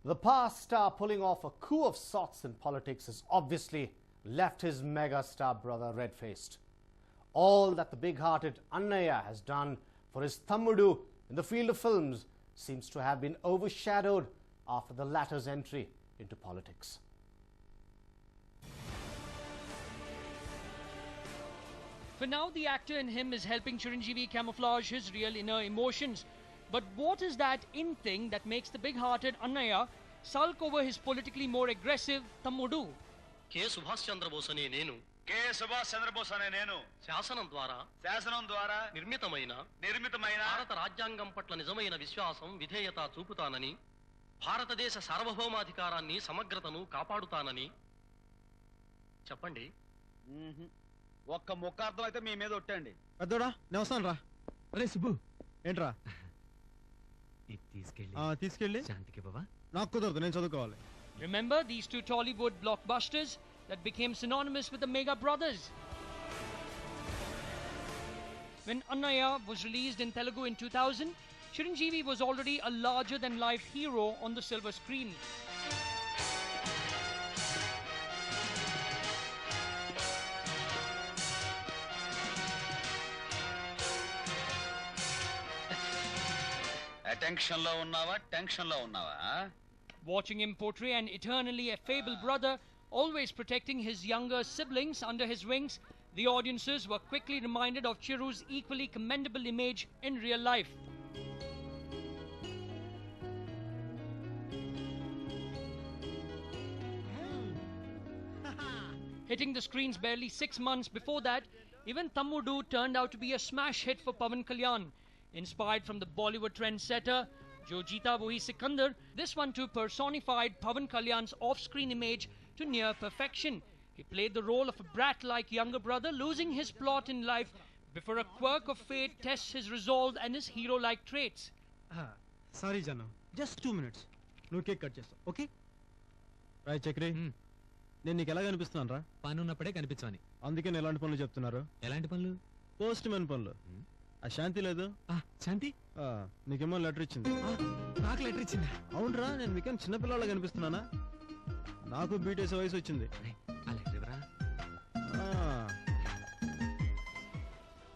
The past star pulling off a coup of sorts in politics has obviously left his mega star brother red-faced. All that the big-hearted Annaya has done for his Thammudu in the field of films seems to have been overshadowed after the latter's entry into politics. For now, the actor in him is helping Chiranjeevi camouflage his real inner emotions. But what is that in thing that makes the big-hearted Annaya sulk over his politically more aggressive Thammudu? K. Subhash Chandra Bose ane nenu శాసనం ద్వారా నిర్మితమైన భారత రాజ్యాంగం పట్ల నిజమైన విశ్వాసం విధేయత చూపుతానని భారతదేశ సార్వభౌమాధికారాన్ని సమగ్రతను కాపాడుతానని చెప్పండి. ఒక్క మొక్క అర్థం అయితే మీ మీద ఒట్టండి. పెద్దోడా నేను వస్తాను రా. అరే సుబ్బు ఏంట్రా తీసుకెళ్ళి శాంతికి బాబా నాకు కుదరదు, నేను చదువుకోవాలి. Remember these two Tollywood blockbusters that became synonymous with the Mega Brothers? When Annaya was released in Telugu in 2000, Chiranjeevi was already a larger-than-life hero on the silver screen. Tension లో ఉన్నావా టెన్షన్ లో ఉన్నావా? Watching him portray an eternally affable brother, always protecting his younger siblings under his wings, the audiences were quickly reminded of Chiru's equally commendable image in real life. Hitting the screens barely 6 months before that, even Thammudu turned out to be a smash hit for Pawan Kalyan. Inspired from the Bollywood trendsetter Jo Jeeta Wohi Sikandar, this one too personified Pawan Kalyan's off-screen image to near perfection. He played the role of a brat-like younger brother losing his plot in life before a quirk of fate tests his resolve and his hero-like traits. Sorry Janu, just 2 minutes. నువ్వు cake cut చేస్తావు, okay? Rai Chakri, నేను నీకు ఎలా కనిపిస్తున్నాను రా? పని ఉన్నప్పుడే కనిపించవని. అందుకే నేను ఎలాంటి పనులు చెప్తున్నారు? ఎలాంటి పనులు? పోస్ట్ మ్యాన్ పనులు. ఆ శాంతి లేదు? శాంతి నీకేమో లెటర్ ఇచ్చింది. నాకు లెటర్ ఇచ్చిందా? అవునరా, నేను మీకేం చిన్నపిల్లలా కనిపిస్తున్నానా? నాకు బీటేసే వయసు వచ్చింది.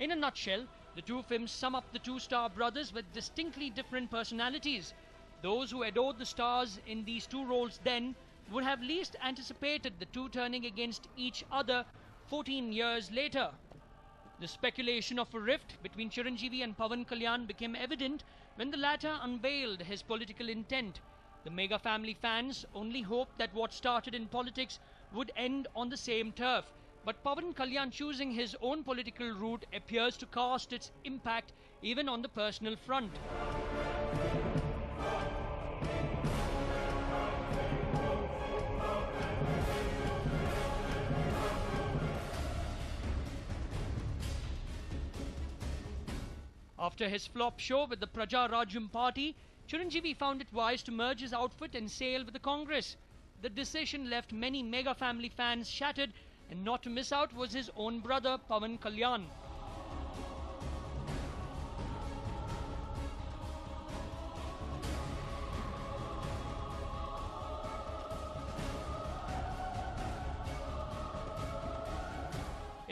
In a nutshell, the two films sum up the two star brothers with distinctly different personalities. Those who adored the stars in these two roles then would have least anticipated the two turning against each other 14 years later. The speculation of a rift between Chiranjeevi and Pawan Kalyan became evident when the latter unveiled his political intent. The mega family fans only hoped that what started in politics would end on the same turf. But Pawan Kalyan choosing his own political route appears to cast its impact even on the personal front. After his flop show with the Praja Rajyam party, Chiranjeevi found it wise to merge his outfit and sail with the Congress. The decision left many mega family fans shattered, and not to miss out was his own brother Pawan Kalyan.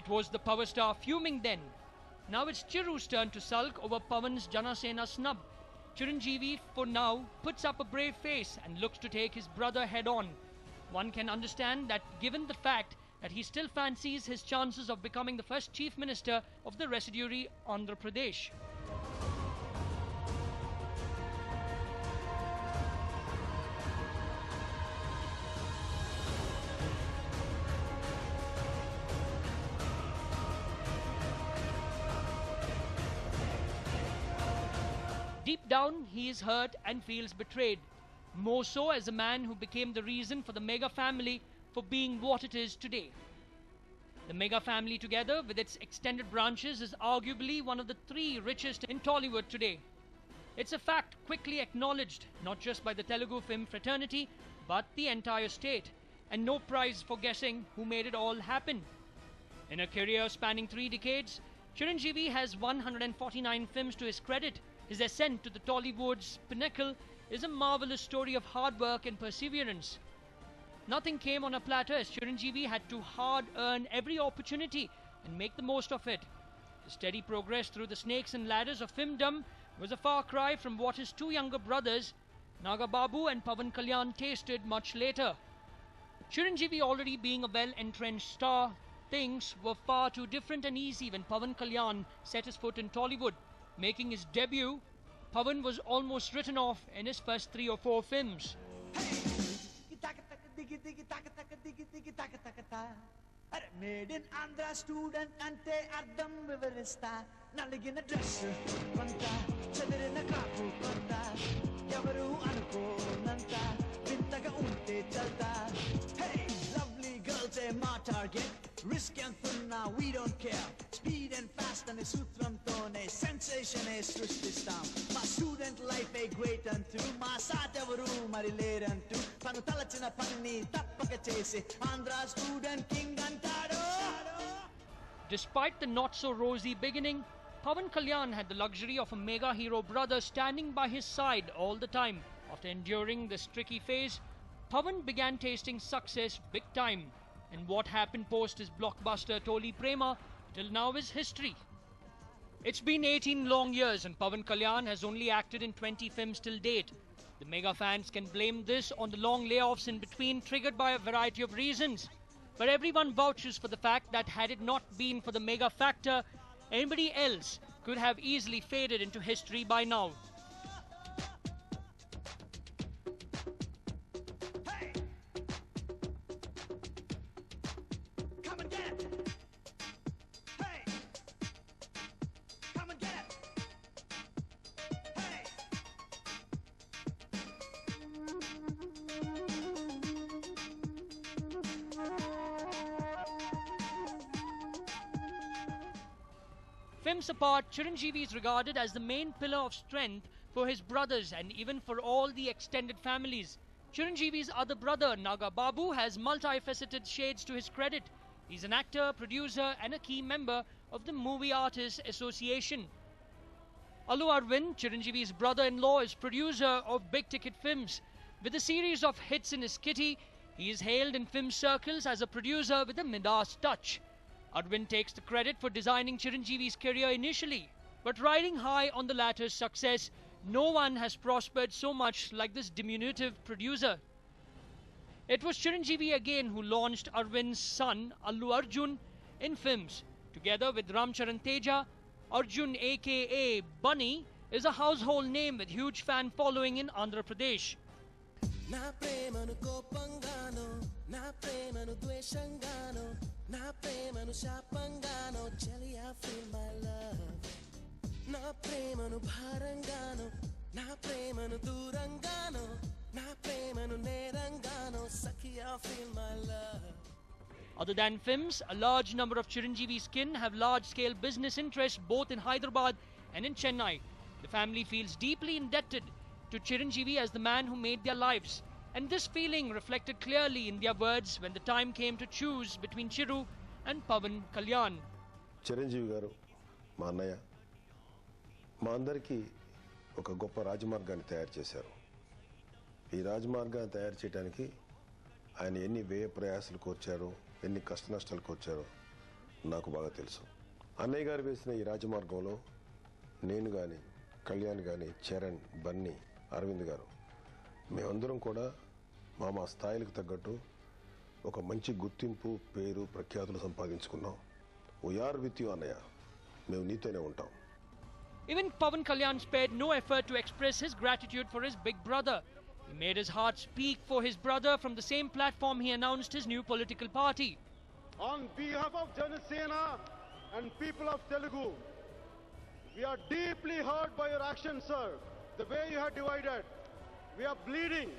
It was the power star fuming then. Now it's Chiru's turn to sulk over Pawan's Janasena snub. Chiranjeevi, for now, puts up a brave face and looks to take his brother head on. One can understand that given the fact that he still fancies his chances of becoming the first chief minister of the residuary Andhra Pradesh. Deep down, he is hurt and feels betrayed, more so as a man who became the reason for the mega family for being what it is today. The mega family, together with its extended branches, is arguably one of the 3 richest in Tollywood today. It's a fact quickly acknowledged not just by the Telugu film fraternity but the entire state, and no prize for guessing who made it all happen. In a career spanning 3 decades, Chiranjeevi has 149 films to his credit. His ascent to the Tollywood's pinnacle is a marvelous story of hard work and perseverance. Nothing came on a platter as Chiranjeevi had to hard earn every opportunity and make the most of it. The steady progress through the snakes and ladders of filmdom was a far cry from what his two younger brothers, Naga Babu and Pawan Kalyan, tasted much later. Chiranjeevi, already being a well-entrenched star, things were far too different and easy when Pawan Kalyan set his foot in Tollywood. Making his debut, Pawan was almost written off in his first 3 or 4 films. Made in Andhra student ante ardham vivarista naligina dress konta chedirina kapu konta evaru anukonanta vintaga unte chalta. Hey, lovely girls a my target, risk and thunna we don't care, speed and fast ane sutramtone sensation e srishtistam. My student life a great unto my saat evaru mari lerantu tanu talachina panni tappaka chesi Andhra student king antadu. Despite the not-so-rosy beginning, Pawan Kalyan had the luxury of a mega hero brother standing by his side all the time. After enduring this tricky phase, Pawan began tasting success big time. And what happened post his blockbuster Toli Prema till now is history. It's been 18 long years and Pawan Kalyan has only acted in 20 films till date. The mega fans can blame this on the long layoffs in between, triggered by a variety of reasons. But everyone vouches for the fact that had it not been for the mega factor, anybody else could have easily faded into history by now. Hey! Come and get it! Hey! Come and get it! Hey! Films apart, Chiranjeevi is regarded as the main pillar of strength for his brothers and even for all the extended families. Chiranjeevi's other brother, Naga Babu, has multifaceted shades to his credit. He's an actor, producer and a key member of the Movie Artists Association. Allu Arvind, Chiranjeevi's brother-in-law, is producer of big-ticket films. With a series of hits in his kitty, he is hailed in film circles as a producer with a Midas touch. Arvind takes the credit for designing Chiranjeevi's career initially, but riding high on the latter's success, no one has prospered so much like this diminutive producer. It was Chiranjeevi again who launched Arvind's son, Allu Arjun, in films. Together with Ram Charan Teja, Arjun aka Bunny is a household name with huge fan following in Andhra Pradesh. నా ప్రేమను కోపంగానో నా ప్రేమను ద్వేషంగానో నా ప్రేమను శాపంగానో చెలియా feel my love నా ప్రేమను భారంగానో నా ప్రేమను దూరంగానో నా ప్రేమను నేరంగానో సఖియా feel my love. Other than films, a large number of Chiranjeevi's kin have large-scale business interests both in Hyderabad and in Chennai. The family feels deeply indebted to Chiranjeevi as the man who made their lives. And this feeling reflected clearly in their words when the time came to choose between Chiru and Pawan Kalyan. Chiranjeevi గారు మా అన్నయ్య మా అందరికీ ఒక గొప్ప రాజమార్గాన్ని తయారు చేశారు. ఈ రాజమార్గాన్ని తయారు చేయడానికి ఆయన ఎన్ని వ్యయ ప్రయాసాలు కోర్చారో ఎన్ని కష్ట నష్టాలు కోర్చారో నాకు బాగా తెలుసు. అన్నయ్య గారు వేసిన ఈ రాజమార్గంలో నేను కానీ కళ్యాణ్ కానీ చరణ్ బన్నీ అరవింద్ గారు మేమందరం కూడా మా స్థాయిలకు తగ్గట్టు ఒక మంచి గుర్తింపు పేరు ప్రఖ్యాతులు సంపాదించుకున్నాం. వీఆర్ విత్ యూ అన్నయ్య, మేము నీతోనే ఉంటాం. Even Pawan Kalyan spared no effort to express his gratitude for his big brother. He made his heart speak for his brother. From the same platform he announced his new political party. On behalf of Janasena and people of Telugu, we are deeply hurt by your actions, sir. The way you have divided. We are bleeding.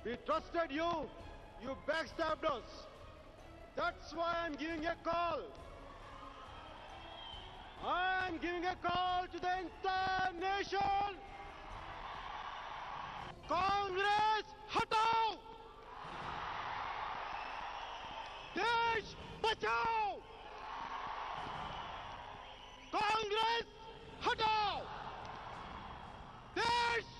We trusted you. You backstabbed us. That's why I'm giving a call. I'm giving a call to the entire nation. Congress, hatao! Desh, bachao! Congress, hatao! Desh,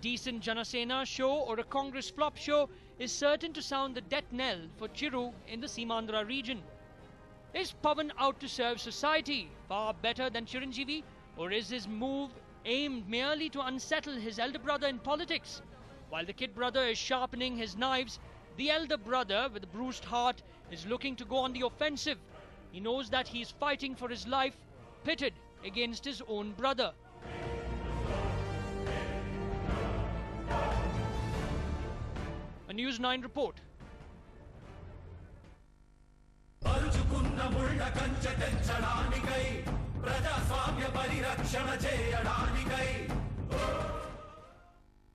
decent Janasena show or a Congress flop show is certain to sound the death knell for Chiru in the Simandra region. Is Pavan out to serve society far better than Chiranjeevi, or is his move aimed merely to unsettle his elder brother in politics? While the kid brother is sharpening his knives, the elder brother with a bruised heart is looking to go on the offensive. He knows that he is fighting for his life, pitted against his own brother. A News 9 report. పరుచుకున్న ముళ్ళ కంచె తెచ్చడానికై ప్రజాస్వామ్య పరిరక్షణ చేయడానికై